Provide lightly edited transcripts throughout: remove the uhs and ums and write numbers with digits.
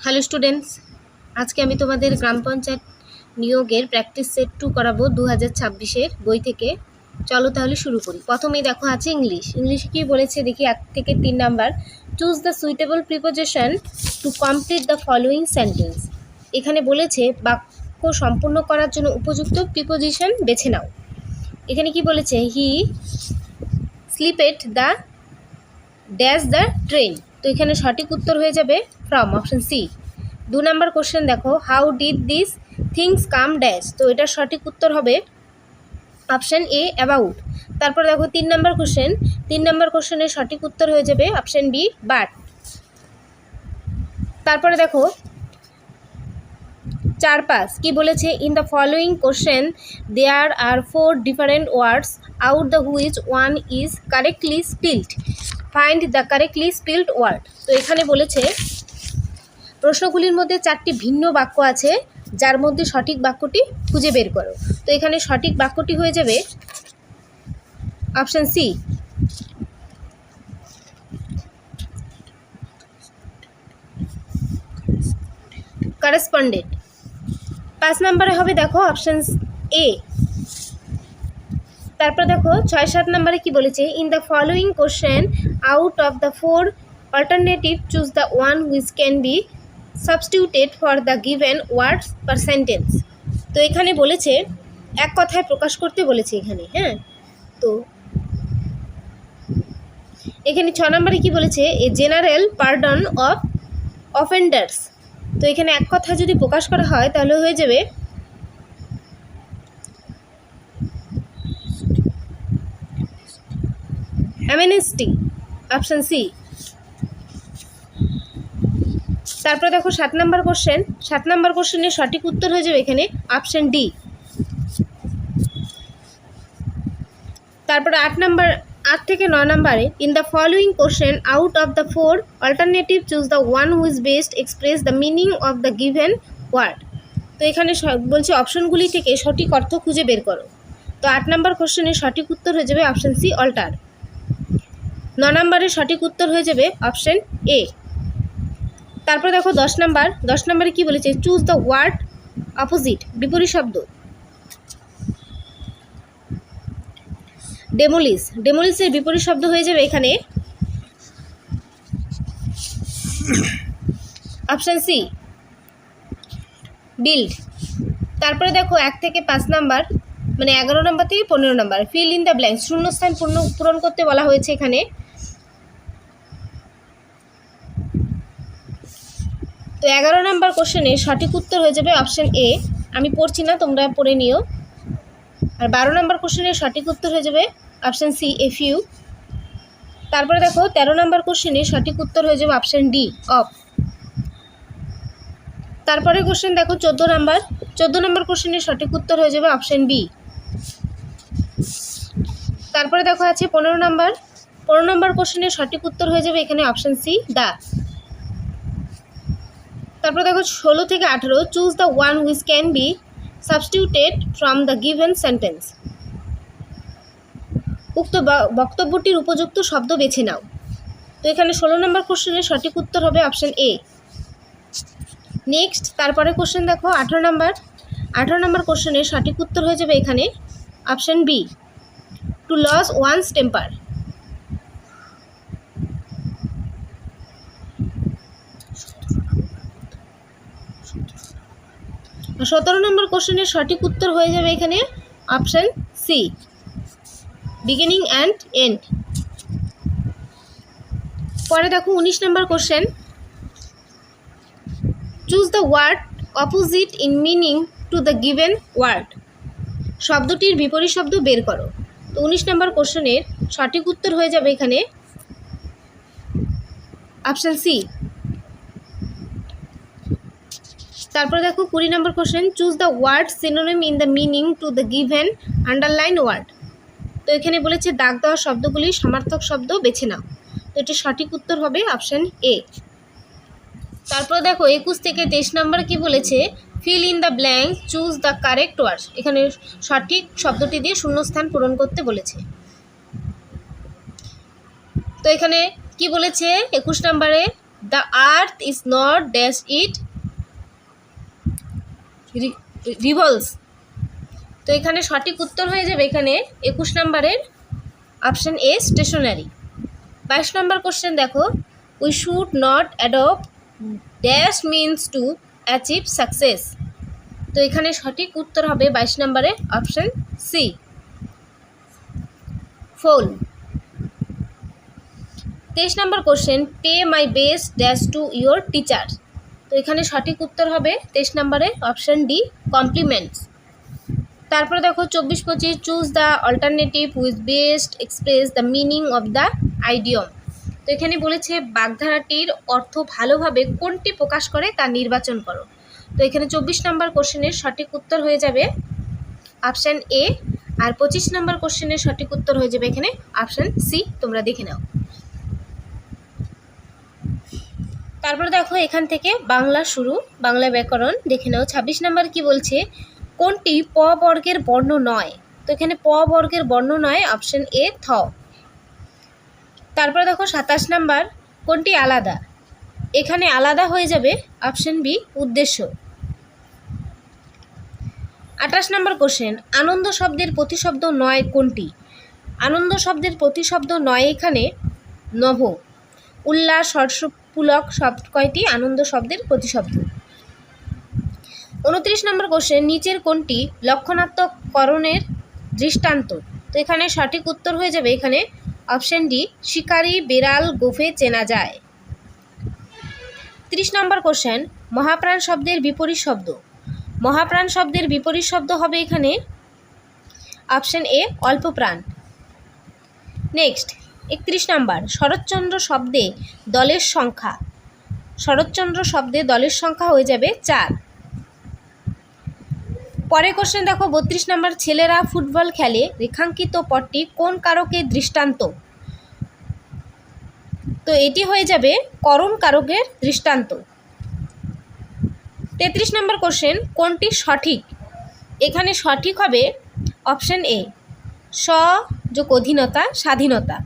Hello students, আজকে আমি তোমাদের গ্রাম পঞ্চায়েত নিয়োগের প্র্যাকটিস সেট 2 করাবো 2026-এর বই থেকে। চলো তাহলে শুরু করি। প্রথমেই দেখো আছে ইংলিশে কি বলেছে দেখি 1 থেকে 3 number. Choose the suitable preposition to complete the following sentence. এখানে বলেছে বাক্য সম্পূর্ণ করার জন্য উপযুক্ত প্রিপোজিশন বেছে নাও। এখানে কি বলেছে, he slipped the dash the train. তো এখানে সঠিক উত্তর হয়ে যাবে from, option C. 2 number question দেখো, how did this things come dash. তো এটার সঠিক উত্তর হবে অপশন এ, অ্যাবাউট। তারপর দেখো 3 নাম্বার কোশ্চেন, 3 নাম্বার কোশ্চেনের সঠিক উত্তর হয়ে যাবে অপশন বি, বাট। তারপরে দেখো 4-5 কি বলেছে, in the following question there are 4 different words out the which one is correctly spelled, find the correctly spelled word. তো এখানে বলেছে প্রশ্নগুলির মধ্যে 4টি ভিন্ন বাক্য আছে, যার মধ্যে সঠিক বাক্যটি খুঁজে বের করো। তো এখানে সঠিক বাক্যটি হয়ে যাবে অপশন সি, করেসপন্ডেন্ট। 5 নম্বরে হবে দেখো অপশন এ। তারপর দেখো 6-7 নম্বরে কি বলেছে, in the following question out of the 4 alternative choose the one which can be substituted for the given words per sentence. তো এখানে বলেছে এক কথায় প্রকাশ করতে বলেছে এখানে, হ্যাঁ। তো এখানে 6 নম্বরে কি বলেছে, a general pardon of offenders. তো এখানে এক কথায় যদি প্রকাশ করা হয় তাহলে হয়ে যাবে অ্যামনেস্টি, অপশন সি। তারপর দেখো 7 নম্বর কোশ্চেন, 7 নম্বর কোশ্চেনের সঠিক উত্তর হয়ে যাবে এখানে অপশন ডি। তারপরে 8 থেকে 9 নম্বরে, in the following question out of the 4 alternative choose the one whose best express the meaning of the given word. তো এখানে বলছে অপশনগুলি থেকে সঠিক অর্থ খুঁজে বের করো। তো 8 নম্বর কোশ্চেনের সঠিক উত্তর হয়ে যাবে অপশন সি, অল্টার। 9 নম্বরের সঠিক উত্তর হয়ে যাবে অপশন এ। তারপর দেখো 10 নম্বরে কি বলেছে, চুজ দ্য ওয়ার্ড অপোজিট, বিপরীত শব্দ। ডেমোলিশের বিপরীত শব্দ হয়ে যাবে এখানে অপশন সি, বিল্ড। তারপরে দেখো 1 থেকে 5 নাম্বার, মানে 11 নম্বর থেকে 15 নম্বর, ফিল ইন দ্য ব্ল্যাঙ্কস, শূন্যস্থান পূরণ করতে বলা হয়েছে এখানে। তো 11 নম্বর কোশ্চেনের সঠিক উত্তর হয়ে যাবে অপশন এ। আমি পড়ছি না, তোমরা পড়ে নিও। আর 12 নম্বর কোশ্চেনের সঠিক উত্তর হয়ে যাবে অপশন সি, এ ফিউ। তারপরে দেখো 13 নম্বর কোশ্চেনের সঠিক উত্তর হয়ে যাবে অপশন ডি, অফ। তারপরে কোশ্চেন দেখো 14 নম্বর কোশ্চেনের সঠিক উত্তর হয়ে যাবে অপশন বি। তারপরে দেখো আছে 15 নম্বর কোশ্চেনের সঠিক উত্তর হয়ে যাবে এখানে অপশন সি, দা। তারপরে দেখো 16 থেকে 18, choose the one which can be substituted from the given sentence. উক্ত বক্তব্যটির উপযুক্ত শব্দ বেছে নাও। তো এখানে 16 নম্বর কোশ্চেনের সঠিক উত্তর হবে অপশন এ। নেক্সট তারপরে কোশ্চেন দেখো 18 নম্বর কোশ্চেনের সঠিক উত্তর হয়ে যাবে এখানে option B, to lose ones temper. 17 number কোশ্চেনের সঠিক উত্তর হয়ে যাবে এখানে option C, beginning and end. পরে দেখো 19 number question, choose the word opposite in meaning to the given word. শব্দটির বিপরীত শব্দ বের করো। তো 19 নম্বর কোশ্চেনের সঠিক উত্তর হয়ে যাবে এখানে অপশন সি। তারপরে দেখো 20 number question, choose the word synonym in the meaning to the given underline word. তো এখানে বলেছে দাগ দেওয়া শব্দগুলি সমার্থক শব্দ বেছে নাও। তো এটি সঠিক উত্তর হবে অপশন এ। তারপরে দেখো 21 থেকে 23 নম্বর কি বলেছে, fill in the blank, choose the correct word. এখানে সঠিক শব্দটি দিয়ে শূন্যস্থান পূরণ করতে বলেছে। তো এখানে কি বলেছে 21 নম্বরে, the earth is not dash it revolves. তো এখানে সঠিক উত্তর হয়ে যাবে এখানে 21 নম্বরের option A stationary. 22 number question দেখো, we should not adopt dash means to achieve success. তো এখানে সঠিক উত্তর হবে 22 নম্বরে option C foul. 23 number question, pay my best dash to your teacher. তো এখানে সঠিক উত্তর হবে 23 নম্বরে অপশান ডি কমপ্লিমেন্টস। তারপরে দেখো 24-25, choose the alternative with best express the meaning of the idiom. তো এখানে বলেছে বাগধারাটির অর্থ ভালোভাবে কোনটি প্রকাশ করে তা নির্বাচন করো। তো এখানে 24 নম্বর কোশ্চেনের সঠিক উত্তর হয়ে যাবে অপশান এ, আর 25 নম্বর কোশ্চেনের সঠিক উত্তর হয়ে যাবে এখানে অপশান সি। তোমরা দেখে নাও। তারপরে দেখো এখান থেকে বাংলা শুরু, বাংলা ব্যাকরণ দেখে নাও। 26 নম্বর কি বলছে, কোনটি প বর্গের বর্ণ নয়। তো এখানে প বর্গের বর্ণ নয় অপশান এ থ। তারপরে দেখো 27 নম্বর, কোনটি আলাদা। এখানে আলাদা হয়ে যাবে অপশান বি উদ্দেশ্য। 28 নম্বর কোশ্চেন, আনন্দ শব্দের প্রতিশব্দ নয় কোনটি। আনন্দ শব্দের প্রতিশব্দ নয় এখানে নভ। উল্লাস, হর্ষপুলক শব্দ কয়টি আনন্দ শব্দের প্রতিশব্দ। 29 নম্বর কোশ্চেন, নিচের কোনটি লক্ষণাত্মক করণের দৃষ্টান্ত। তো এখানে সঠিক উত্তর হয়ে যাবে এখানে অপশান ডি শিকারি, বেড়াল, গোফে চেনা যায়। 30 নম্বর কোশ্চেন, মহাপ্রাণ শব্দের বিপরীত শব্দ। মহাপ্রাণ শব্দের বিপরীত শব্দ হবে এখানে অপশান এ অল্প প্রাণ। নেক্সট 31 নম্বর, শরৎচন্দ্র শব্দে দলের সংখ্যা। শরৎচন্দ্র শব্দে দলের সংখ্যা হয়ে যাবে 4। পরের কোশ্চেন দেখো 32 নম্বর, ছেলেরা ফুটবল খেলে রেখাঙ্কিত পটটি কোন কারকের দৃষ্টান্ত। তো এটি হয়ে যাবে করণ কারকের দৃষ্টান্ত। 33 নম্বর কোশ্চেন, কোনটি সঠিক। এখানে সঠিক হবে অপশান এ স যোগ অধীনতা স্বাধীনতা।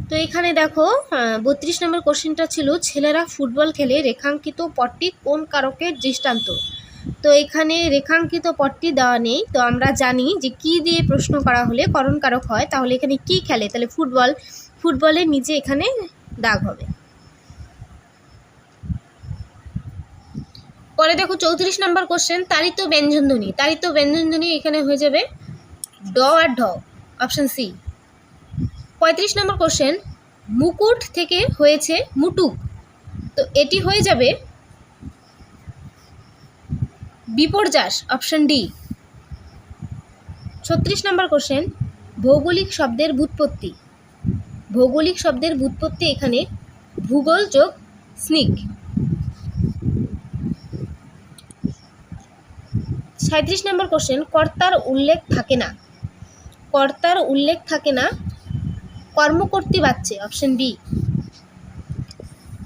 তো এখানে দেখো 32 নম্বর কোশ্চেনটা ছিল ছেলেরা ফুটবল খেলে রেখাঙ্কিত পটটি কোন কারকের দৃষ্টান্ত। তো এখানে রেখাঙ্কিত পটটি দেওয়া নেই। তো আমরা জানি যে কি দিয়ে প্রশ্ন করা হলে করণ কারক হয়, তাহলে এখানে কি খেলে, তাহলে ফুটবল, ফুটবলের নিচে এখানে দাগ হবে। পরে দেখো 34 নম্বর কোশ্চেন, তাড়িত ব্যঞ্জনধ্বনি। তাড়িত ব্যঞ্জনধ্বনি এখানে হয়ে যাবে ড আর ঢ অপশান সি। 35 নম্বর কোশ্চেন, মুকুট থেকে হয়েছে মুটুক। তো এটি হয়ে যাবে বিপর্যাস অপশান ডি। 36 নম্বর কোশ্চেন, ভৌগোলিক শব্দের ব্যুৎপত্তি। ভৌগোলিক শব্দের ব্যুৎপত্তি এখানে ভূগোল যোগ স্নিক। 37 নম্বর কোশ্চেন, কর্তার উল্লেখ থাকে না। কর্তার উল্লেখ থাকে না কর্মকর্তী বাচ্চে অপশান বি।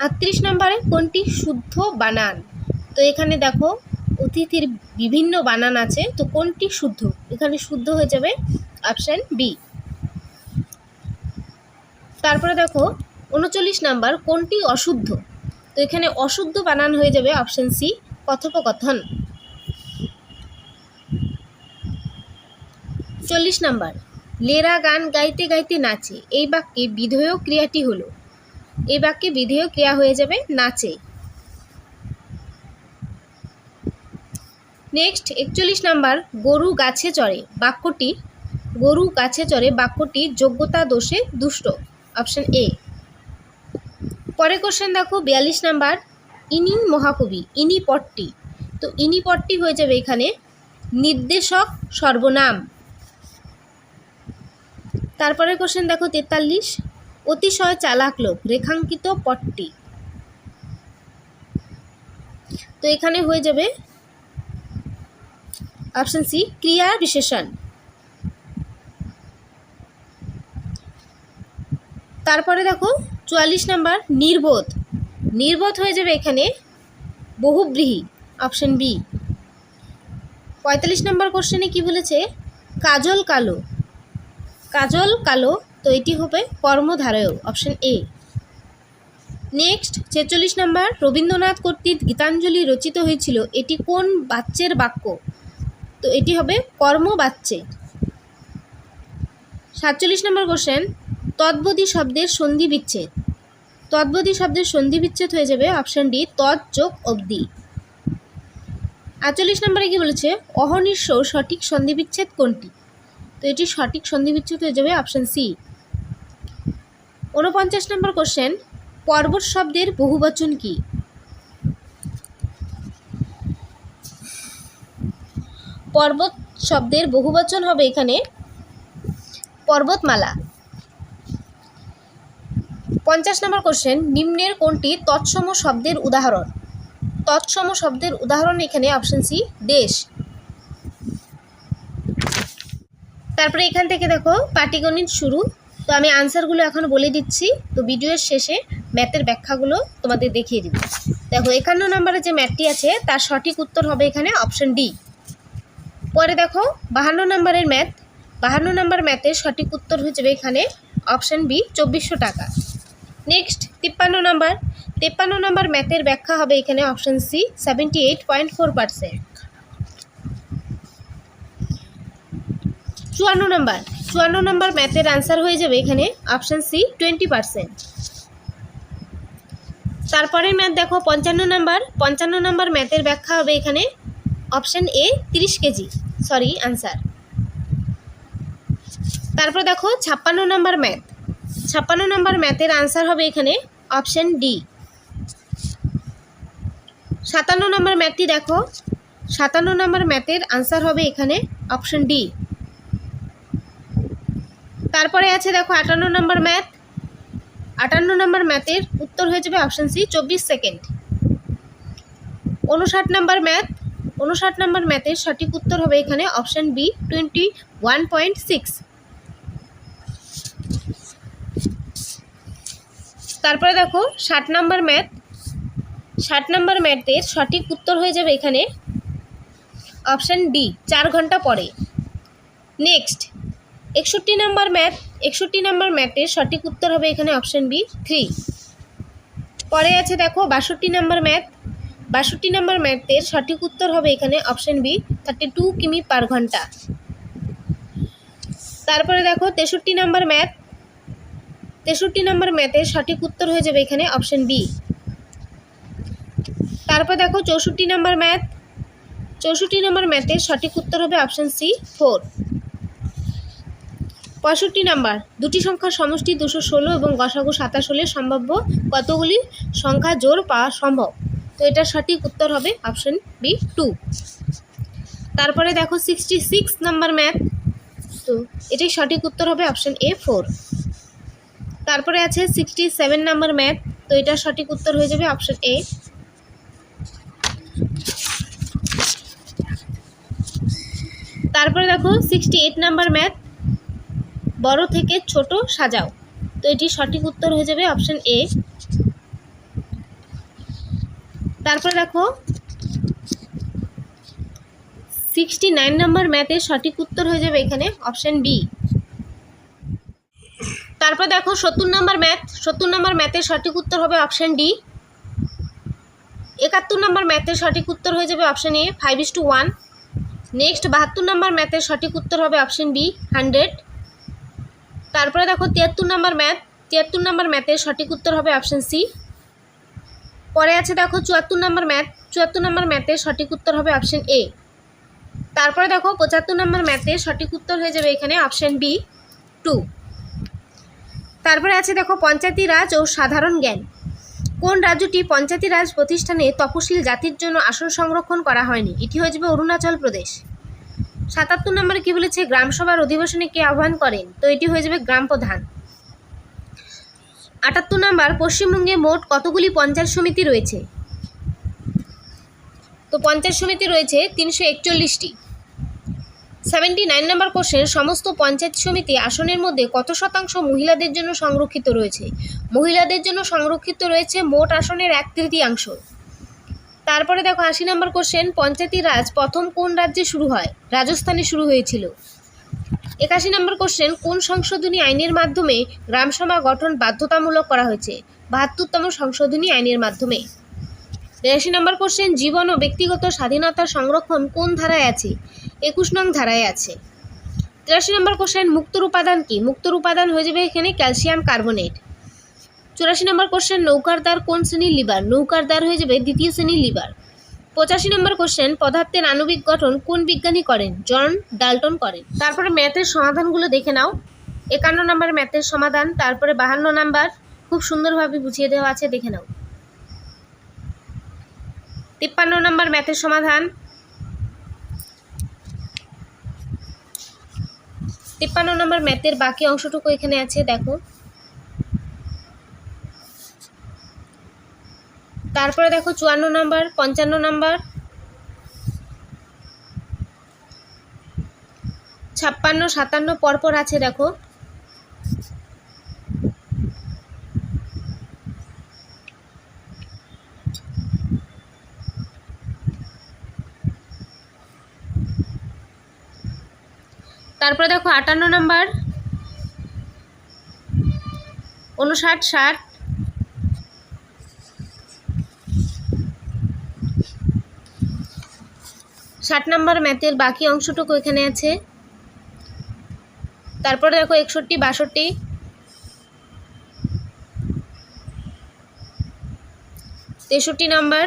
38 নম্বরে কোনটি শুদ্ধ বানান। তো এখানে দেখো অতিথির বিভিন্ন বানান আছে, তো কোনটি শুদ্ধ। এখানে শুদ্ধ হয়ে যাবে অপশান বি। তারপরে দেখো 39 নাম্বার, কোনটি অশুদ্ধ। তো এখানে অশুদ্ধ বানান হয়ে যাবে অপশান সি কথোপকথন। 40 নাম্বার, লেরা গান গাইতে গাইতে নাচে। এই বাক্যে বিধেয় ক্রিয়াটি হলো। এই বাক্যে বিধেয় ক্রিয়া হয়ে যাবে নাচে। নেক্সট 41 নাম্বার, গরু গাছে চড়ে। বাক্যটি গরু গাছে চড়ে বাক্যটি যোগ্যতা দোষে দুষ্ট অপশান এ। পরে কোশ্চেন দেখো 42 নাম্বার, ইনি মহাকবি। ইনি পট্টি। তো ইনি পট্টি হয়ে যাবে এখানে নির্দেশক সর্বনাম। তারপরে কোশ্চেন দেখো 43, অতিশয় চালাক লোক। রেখাঙ্কিত পট্টি। তো এখানে হয়ে যাবে অপশান সি ক্রিয়া বিশেষণ। তারপরে দেখো 44 নাম্বার, নির্বোধ। নির্বোধ হয়ে যাবে এখানে বহুব্রীহি অপশান বি। 45 নাম্বার কোশ্চেনে কি বলেছে, কাজল কালো। কাজল কালো, তো এটি হবে কর্মধারয়, অপশন এ। নেক্সট 46 নাম্বার, রবীন্দ্রনাথ কর্তৃক গীতাঞ্জলি রচিত হয়েছিল, এটি কোন বাচ্যের বাক্য? তো এটি হবে কর্মবাচ্যে। 47 নম্বর কোশ্চেন, তদ্বদি শব্দের সন্ধি বিচ্ছেদ। তদ্বদি শব্দের সন্ধি বিচ্ছেদ হয়ে যাবে অপশন ডি, তৎ যোগ অবধি। 48 নম্বরে কি বলেছে, অহর্নিশ সঠিক সন্ধি বিচ্ছেদ কোনটি? তো এটি সঠিক সন্ধি বিচ্ছেদ হয়ে যাবে অপশন সি। 49 নম্বর কোশ্চেন, পর্বত শব্দের বহুবচন কি? পর্বত শব্দের বহুবচন হবে এখানে পর্বতমালা। 50 নম্বর কোশ্চেন, নিম্নের কোনটি তৎসম শব্দের উদাহরণ? তৎসম শব্দের উদাহরণ এখানে অপশন সি, দেশ। তারপরে এখান থেকে দেখো পাটিগণিত শুরু। তো আমি আনসারগুলো এখন বলে দিচ্ছি, তো ভিডিওর শেষে ম্যাথের ব্যাখ্যাগুলো তোমাদের দেখিয়ে দিব। দেখো 51 নম্বরে যে ম্যাথটি আছে তার সঠিক উত্তর হবে এখানে অপশন ডি। পরে দেখো 52 নম্বরের ম্যাথ, 52 নম্বর ম্যাথের সঠিক উত্তর হয়ে যাবে এখানে অপশন বি, 2400 টাকা। নেক্সট 53 নম্বর, 53 নম্বর ম্যাথের ব্যাখ্যা হবে এখানে অপশন সি, 78.4%। 54 নম্বর ম্যাথের আনসার হয়ে যাবে এখানে অপশন সি, 20%। তারপরে ম্যাথ দেখো 55 নম্বর ম্যাথের ব্যাখ্যা হবে এখানে option A, 30 KG, sorry answer. তারপর দেখো 56 নম্বর ম্যাথ, 56 নম্বর ম্যাথের আনসার হবে এখানে অপশন ডি। 57 নম্বর ম্যাথটি দেখো, 57 নম্বর ম্যাথের আনসার হবে এখানে অপশন ডি। তারপরে আছে দেখো 58 নম্বর ম্যাথ, 58 নম্বর ম্যাথের উত্তর হয়ে যাবে অপশন সি, 24 সেকেন্ড। 59 নম্বর ম্যাথ, 59 নম্বর ম্যাথের সঠিক উত্তর হবে এখানে অপশন বি, 21.6। তারপরে দেখো 60 নম্বর ম্যাথ, 60 নম্বর ম্যাথের সঠিক উত্তর হয়ে যাবে এখানে অপশন ডি, 4 ঘন্টা পরে। নেক্সট 61 নম্বর ম্যাথ, 61 নম্বর ম্যাথের সঠিক উত্তর হবে এখানে অপশন বি, 3। পরে আছে দেখো 62 নম্বর ম্যাথ, 62 নম্বর ম্যাথের সঠিক উত্তর হবে এখানে অপশন বি, 32 কিমি পার ঘন্টা। তারপরে দেখো 63 নম্বর ম্যাথ, 63 নম্বর ম্যাথের সঠিক উত্তর হয়ে যাবে এখানে অপশন বি। তারপর দেখো 64 নম্বর ম্যাথ, 64 নম্বর ম্যাথের সঠিক উত্তর হবে অপশন সি, 4। 65 নম্বর, দুটি সংখ্যার সমষ্টি 216 এবং গসাগু 27 হলে সম্ভাব্য কতগুলি সংখ্যা জোড় পাওয়া সম্ভব? তো এটার সঠিক উত্তর হবে অপশন বি, 2। তারপরে দেখো 66 নম্বর ম্যাথ, তো এটাই সঠিক উত্তর হবে অপশন এ, 4। তারপরে আছে 67 নম্বর ম্যাথ, তো এটার সঠিক উত্তর হয়ে যাবে অপশন এ। তারপরে দেখো 68 নম্বর ম্যাথ, বড় থেকে ছোট সাজাও, তো এটি সঠিক উত্তর হয়ে যাবে অপশন এ। তারপরে দেখো 69 নম্বর ম্যাথের সঠিক উত্তর হয়ে যাবে এখানে অপশন বি। তারপর দেখো 70 নম্বর ম্যাথ, 70 নম্বর ম্যাথের সঠিক উত্তর হবে অপশন ডি। 71 নম্বর ম্যাথের সঠিক উত্তর হয়ে যাবে অপশন এ, 5:1। নেক্সট 72 নম্বর ম্যাথের সঠিক উত্তর হবে অপশন বি, 100। তারপরে দেখো 73 নম্বর ম্যাথ, 73 নম্বর ম্যাথের সঠিক উত্তর হবে অপশন সি। পরে আছে দেখো 74 নম্বর ম্যাথ, 74 নম্বর ম্যাথের সঠিক উত্তর হবে অপশন এ। তারপরে দেখো 75 নম্বর ম্যাথের সঠিক উত্তর হয়ে যাবে এখানে অপশন বি, 2। তারপরে আছে দেখো পঞ্চায়েতি রাজ ও সাধারণ জ্ঞান। কোন রাজ্যটি পঞ্চায়েতি রাজ প্রতিষ্ঠানে তপশিল জাতির জন্য আসন সংরক্ষণ করা হয়নি? এটি হয়ে যাবে অরুণাচল প্রদেশ। 77 নম্বরে কি বলেছে, গ্রামসভার অধিবেশনে কে আহ্বান করেন? তো এটি হয়ে যাবে গ্রাম প্রধান। 78 নম্বর, পশ্চিমবঙ্গে মোট কতগুলি পঞ্চায়েত সমিতি রয়েছে? তো পঞ্চায়েত সমিতি রয়েছে 341টি। 79 নম্বর কোশ্চেন, সমস্ত পঞ্চায়েত সমিতি আসনের মধ্যে কত শতাংশ মহিলাদের জন্য সংরক্ষিত রয়েছে? মহিলাদের জন্য সংরক্ষিত রয়েছে মোট আসনের 1/3। তারপরে দেখো 80 নম্বর কোশ্চেন, পঞ্চায়েতি রাজ প্রথম কোন রাজ্যে শুরু হয়? রাজস্থানে শুরু হয়েছিল। 81 নম্বর কোশ্চেন, কোন সংশোধনী আইনের মাধ্যমে গ্রামসভা গঠন বাধ্যতামূলক করা হয়েছে? 72তম সংশোধনী আইনের মাধ্যমে। 82 নম্বর কোশ্চেন, জীবন ও ব্যক্তিগত স্বাধীনতার সংরক্ষণ কোন ধারায় আছে? 21 নং ধারায় আছে। 83 নম্বর কোশ্চেন, মুক্তোর উপাদান কি? মুক্তোর উপাদান হয়ে যাবে এখানে ক্যালসিয়াম কার্বনেট। 84 নম্বর কোশ্চেন, নৌকার দ্বার কোন শ্রেণীর লিভার? নৌকার দ্বার হয়ে যাবে দ্বিতীয় শ্রেণীর লিভার। 85 নম্বর কোশ্চেন, পদার্থের আণবিক গঠন কোন বিজ্ঞানী করেন? জন ডাল্টন করেন। তারপরে ম্যাথের সমাধানগুলো দেখে নাও। 51 নম্বর ম্যাথের সমাধান, তারপরে 52 নাম্বার খুব সুন্দরভাবে বুঝিয়ে দেওয়া আছে, দেখে নাও। 53 নম্বর ম্যাথের সমাধান, 53 নম্বর ম্যাথের বাকি অংশটুকু এখানে আছে, দেখো। তারপরে দেখো 54 নম্বর, 55 নম্বর, 56, 57 পরপর আছে, দেখো। তারপরে দেখো 58 নম্বর, 59, 60, 60 নম্বর ম্যাথের বাকি অংশটুকু এখানে আছে। তারপরে দেখো 61, 62, 63 নম্বর,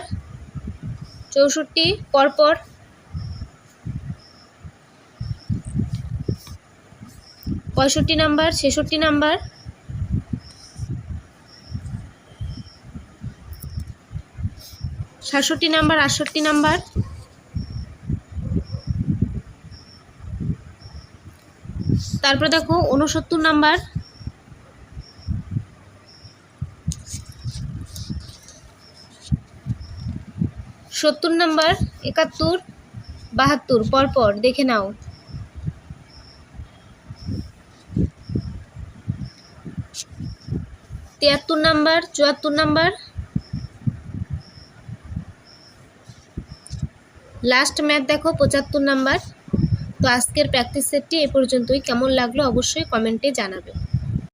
64 পরপর, 65 নম্বর, 66 নম্বর, 67 নম্বর, 68 নম্বর, তারপরে দেখো 69 নম্বর, 70 নম্বর, 71, 72 পরপর দেখে নাও। 73 নম্বর, 74 নম্বর, লাস্ট ম্যাথ দেখো 75 নম্বর। তো আজকের প্র্যাকটিস সেটটি এ পর্যন্তই। কেমন লাগলো অবশ্যই কমেন্টে জানাবে।